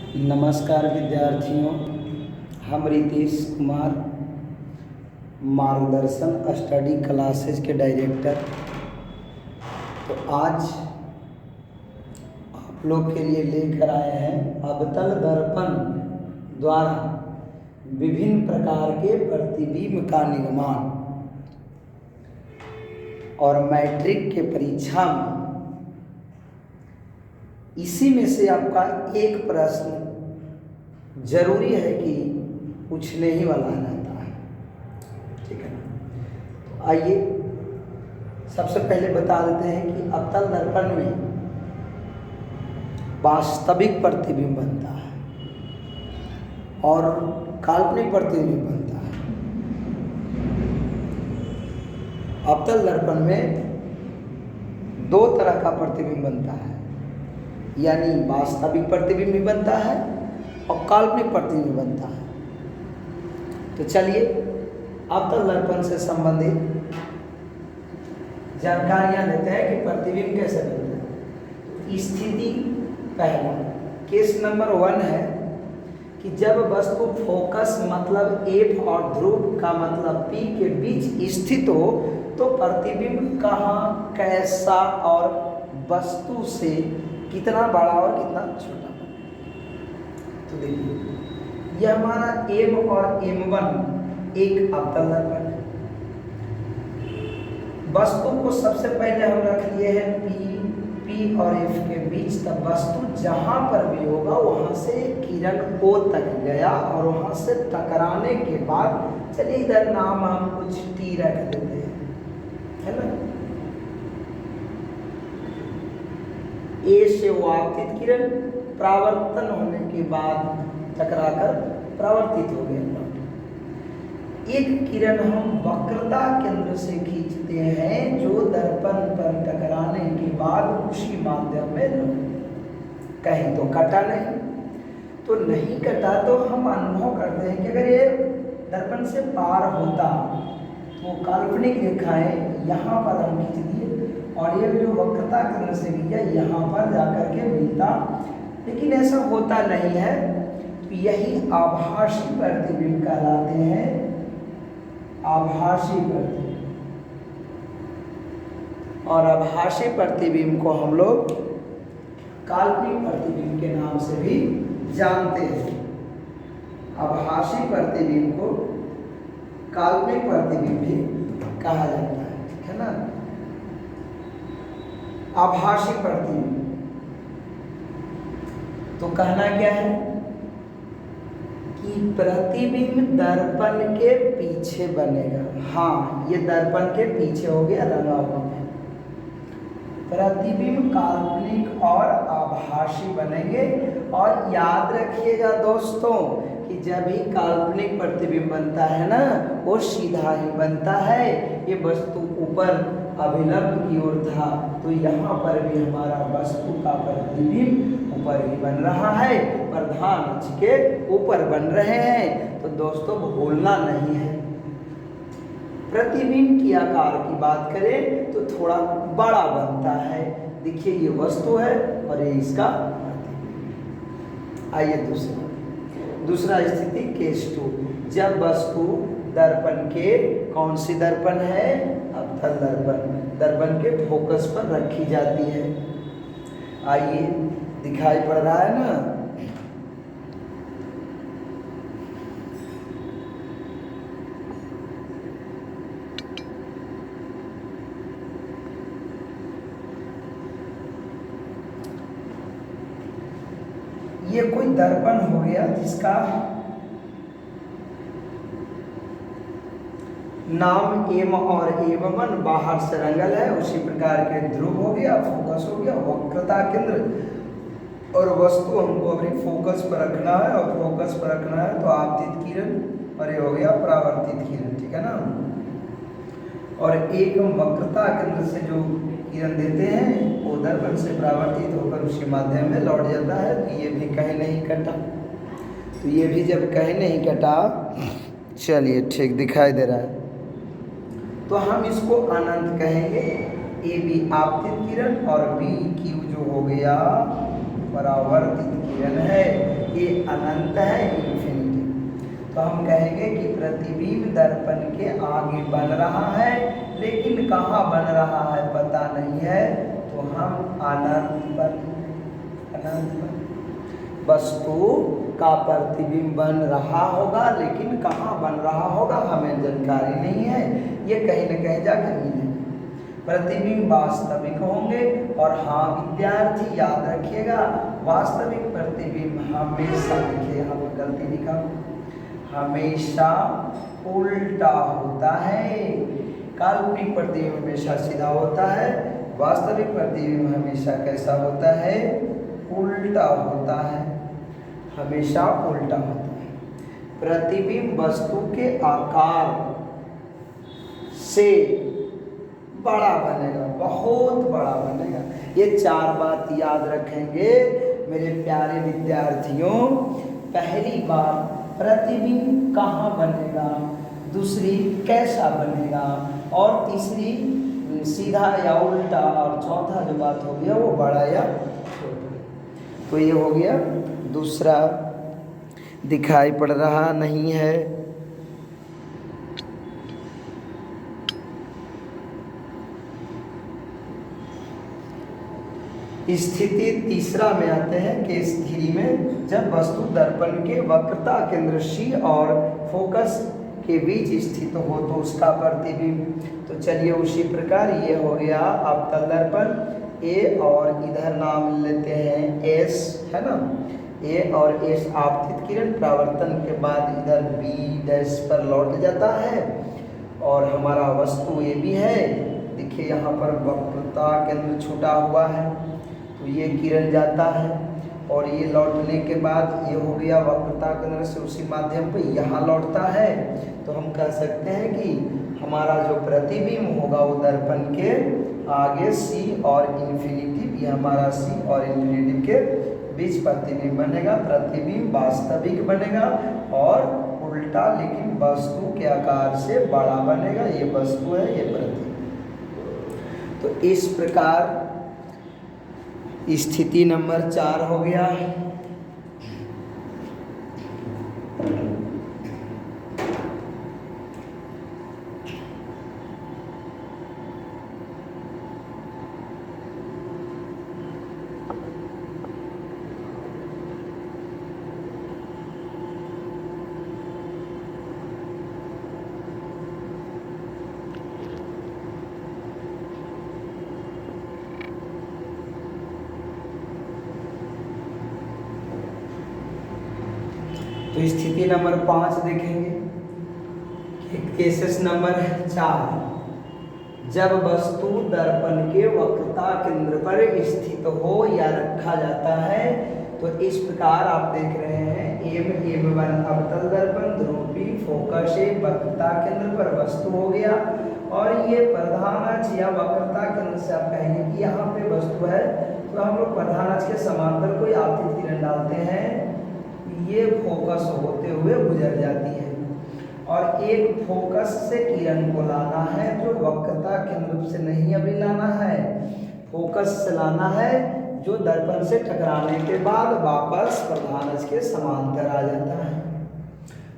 नमस्कार विद्यार्थियों, हम रितेश कुमार मार्गदर्शन स्टडी क्लासेस के डायरेक्टर। तो आज आप लोग के लिए लेकर आए हैं अवतल दर्पण द्वारा विभिन्न प्रकार के प्रतिबिंब का निर्माण। और मैट्रिक के परीक्षा में इसी में से आपका एक प्रश्न जरूरी है कि पूछने ही वाला रहता है, ठीक है ना। तो आइए सबसे पहले बता देते हैं कि अवतल दर्पण में वास्तविक प्रतिबिंब बनता है और काल्पनिक प्रतिबिंब बनता है। अवतल दर्पण में दो तरह का प्रतिबिंब बनता है, यानी वास्तविक प्रतिबिंब भी बनता है और काल्पनिक प्रतिबिंब बनता है। तो चलिए अवतल दर्पण से संबंधित जानकारियां लेते हैं कि प्रतिबिंब कैसे बनता है। स्थिति पहला, केस नंबर 1 है कि जब वस्तु फोकस मतलब F और ध्रुव का मतलब P के बीच स्थित हो तो प्रतिबिंब कहाँ, कैसा और वस्तु से कितना बड़ा और कितना छोटा। तो देखिए यह हमारा M और M1 एक अवतल दर्पण है। वस्तु को सबसे पहले हम रख लिए हैं P और F के बीच, तब वस्तु जहां पर भी होगा वहां से किरण O तक गया और वहां से टकराने के बाद चलिए इधर नाम हम कुछ T रख देते हैं, है ना। ए से वो आपतित किरण परावर्तन होने के बाद टकराकर परावर्तित हो गया। एक किरण हम वक्रता केंद्र से खींचते हैं जो दर्पण पर टकराने के बाद उसी माध्यम में कहीं तो कटा नहीं, तो नहीं कटा तो हम अनुभव करते हैं कि अगर ये दर्पण से पार होता तो काल्पनिक रेखाएं यहाँ पर हम खींच दिए और ये जो वक्रता केंद्र से गया यहाँ पर जाकर के मिलता, लेकिन ऐसा होता नहीं है। तो यही आभासी प्रतिबिंब कहलाते हैं, आभासी प्रतिबिंब। और आभासी प्रतिबिंब को हम लोग काल्पनिक प्रतिबिंब के नाम से भी जानते हैं। आभासी प्रतिबिंब को काल्पनिक प्रतिबिंब भी कहा जाता है ना। आभासी प्रतिबिंब तो कहना क्या है कि प्रतिबिंब दर्पण के पीछे बनेगा। हाँ, ये दर्पण के पीछे हो गया रंगा हुआ। प्रतिबिंब काल्पनिक और आभासी बनेंगे। और याद रखिएगा दोस्तों कि जब भी काल्पनिक प्रतिबिंब बनता है ना, वो सीधा ही बनता है। ये वस्तु ऊपर अभिलंब की ओर था तो यहाँ पर भी हमारा वस्तु का प्रतिबिंब ऊपर ही बन रहा है, प्रधान अक्ष के ऊपर बन रहे हैं। तो दोस्तों भूलना नहीं है। प्रतिबिंब की आकार की बात करें तो थोड़ा बड़ा बनता है। देखिए ये वस्तु है और ये इसका प्रतिबिंब। आइए दूसरा स्थिति केस 2, जब वस्तु दर्पण के, कौन सी दर्पण है, अवतल दर्पण, दर्पण के फोकस पर रखी जाती है। आइए दिखाई पड़ रहा है ना। ये कोई दर्पण हो गया जिसका नाम M और M1 बाहर से रंगल है। उसी प्रकार के ध्रुव हो गया, फोकस हो गया, वक्रता केंद्र और वस्तु हमको अपनी फोकस पर रखना है। और फोकस पर रखना है तो आपतित किरण और ये हो गया परावर्तित किरण, ठीक है ना। और एक वक्रता केंद्र से जो किरण देते हैं वो दर्पण से परावर्तित होकर उसी माध्यम में लौट जाता है। तो ये भी कहीं नहीं कटा, तो ये भी जब कहीं नहीं कटा, चलिए ठीक दिखाई दे रहा है, तो हम इसको अनंत कहेंगे। ए बी आपतित किरण और बी क्यू जो हो गया परावर्तित किरण है ये अनंत है, इन्फिनिटी। तो हम कहेंगे कि प्रतिबिंब दर्पण के आगे बन रहा है, लेकिन कहाँ बन रहा है पता नहीं है, तो हम अनंत वस्तु का प्रतिबिंब बन रहा होगा, लेकिन कहाँ बन रहा होगा हमें जानकारी नहीं है, ये कहीं न कहीं जाकर मिलेगा। प्रतिबिंब वास्तविक होंगे, और हाँ विद्यार्थी याद रखिएगा, वास्तविक प्रतिबिंब हमेशा, देखिए यहाँ पर गलती लिखा, हमेशा उल्टा होता है। काल्पनिक प्रतिबिंब हमेशा सीधा होता है, वास्तविक प्रतिबिंब हमेशा कैसा होता है, उल्टा होता है, हमेशा उल्टा होता है। प्रतिबिंब वस्तु के आकार से बड़ा बनेगा, बहुत बड़ा बनेगा। ये 4 बात याद रखेंगे मेरे प्यारे विद्यार्थियों। पहली बात, प्रतिबिंब कहाँ बनेगा, दूसरी कैसा बनेगा, और तीसरी सीधा या उल्टा, और चौथा जो बात हो गया वो बड़ा या छोटा। तो ये हो गया दूसरा, दिखाई पड़ रहा नहीं है। स्थिति तीसरा में आते हैं कि स्थिति में जब वस्तु दर्पण के वक्रता केंद्र C और फोकस के बीच स्थित हो तो उसका प्रतिबिंब। तो चलिए उसी प्रकार ये हो गया अवतल दर्पण A, और इधर नाम लेते हैं S, है ना, A और S आपतित किरण परावर्तन के बाद इधर B' पर लौट जाता है, और हमारा वस्तु ये भी है। देखिए यहाँ पर वक्रता केंद्र छूटा हुआ है, तो ये किरण जाता है, और ये लौटने के बाद ये हो गया वक्रता केंद्र से उसी माध्यम पे यहाँ लौटता है। तो हम कह सकते हैं कि हमारा जो प्रतिबिंब होगा वो दर्पण के आगे C और इन्फिनिटी, भी हमारा C और इन्फिनिटी के बीच प्रतिबिंब बनेगा। प्रतिबिंब वास्तविक बनेगा और उल्टा, लेकिन वस्तु के आकार से बड़ा बनेगा। ये वस्तु है, ये प्रतिबिंब। तो इस प्रकार स्थिति नंबर 4 हो गया। तो स्थिति नंबर 5 देखेंगे, केसेस नंबर 4, जब वस्तु दर्पण के वक्रता केंद्र पर स्थित हो या रखा जाता है। तो इस प्रकार आप देख रहे हैं M1 अवतल दर्पण, ध्रुवी फोकस है, वक्रता केंद्र पर वस्तु हो गया, और ये प्रधान अक्ष या वक्रता केंद्र से आप कहेंगे कि यहाँ पे वस्तु है, तो हम लोग प्रधान अक्ष के समांतर कोई आपतित किरण डालते हैं, ये फोकस होते हुए गुजर जाती है, और एक फोकस से किरण को लाना है जो वक्रता केंद्र से नहीं अभी लाना है, फोकस से लाना है जो दर्पण से टकराने के बाद वापस प्रधान अक्ष के समांतर आ जाता है।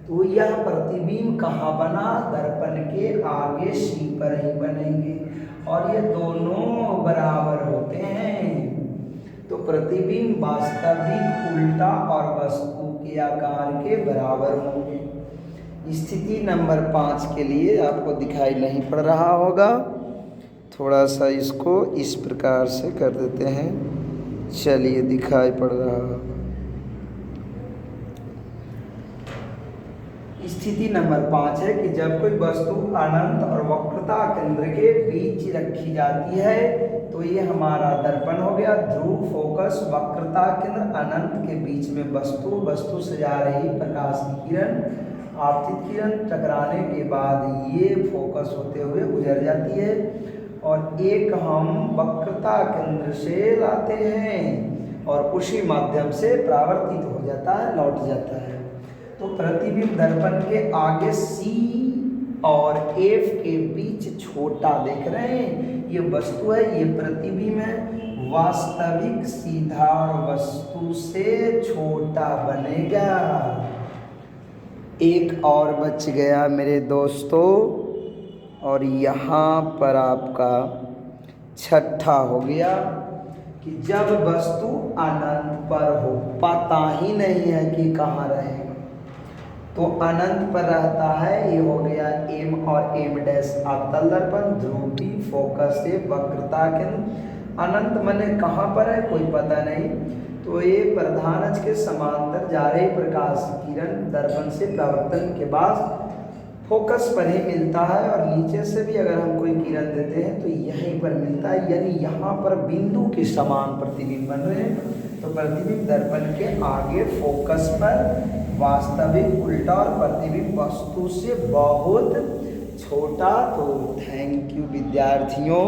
तो यह प्रतिबिंब कहाँ बना, दर्पण के आगे C पर ही बनेंगे, और ये दोनों बराबर होते हैं। तो प्रतिबिंब वास्तविक, उल्टा और वस्तु के आकार के बराबर होंगे। स्थिति नंबर 5 के लिए आपको दिखाई नहीं पड़ रहा होगा, थोड़ा सा इसको इस प्रकार से कर देते हैं। चलिए दिखाई पड़ रहा होगा। स्थिति नंबर 5 है कि जब कोई वस्तु अनंत और वक्रता केंद्र के बीच रखी जाती है, तो ये हमारा दर्पण हो गया, ध्रुव फोकस, वक्रता केंद्र, अनंत के बीच में वस्तु से जा रही प्रकाश की किरण, आपतित किरण टकराने के बाद ये फोकस होते हुए गुजर जाती है, और एक हम वक्रता केंद्र से लाते हैं और उसी माध्यम से परावर्तित हो जाता है, लौट जाता है। तो प्रतिबिंब दर्पण के आगे C और F के बीच छोटा देख रहे हैं, ये वस्तु है, ये प्रतिबिंब है, वास्तविक सीधा और वस्तु से छोटा बनेगा। एक और बच गया मेरे दोस्तों, और यहाँ पर आपका छठा हो गया कि जब वस्तु अनंत पर हो, पता ही नहीं है कि कहाँ रहेगा, तो अनंत पर रहता है। ये हो गया एम और एम डैश अवतल दर्पण, ध्रुवी, फोकस से वक्रता केंद्र। अनंत मने कहाँ पर है कोई पता नहीं, तो ये प्रधान अक्ष के समांतर जा रही प्रकाश किरण दर्पण से परावर्तन के बाद फोकस पर ही मिलता है, और नीचे से भी अगर हम कोई किरण देते हैं तो यहीं पर मिलता है, यानी यहाँ पर बिंदु के समान प्रतिबिंब बन रहे हैं। तो प्रतिबिंब दर्पण के आगे फोकस पर वास्तविक उल्टा और प्रतिबिंब वस्तु से बहुत छोटा। तो थैंक यू विद्यार्थियों।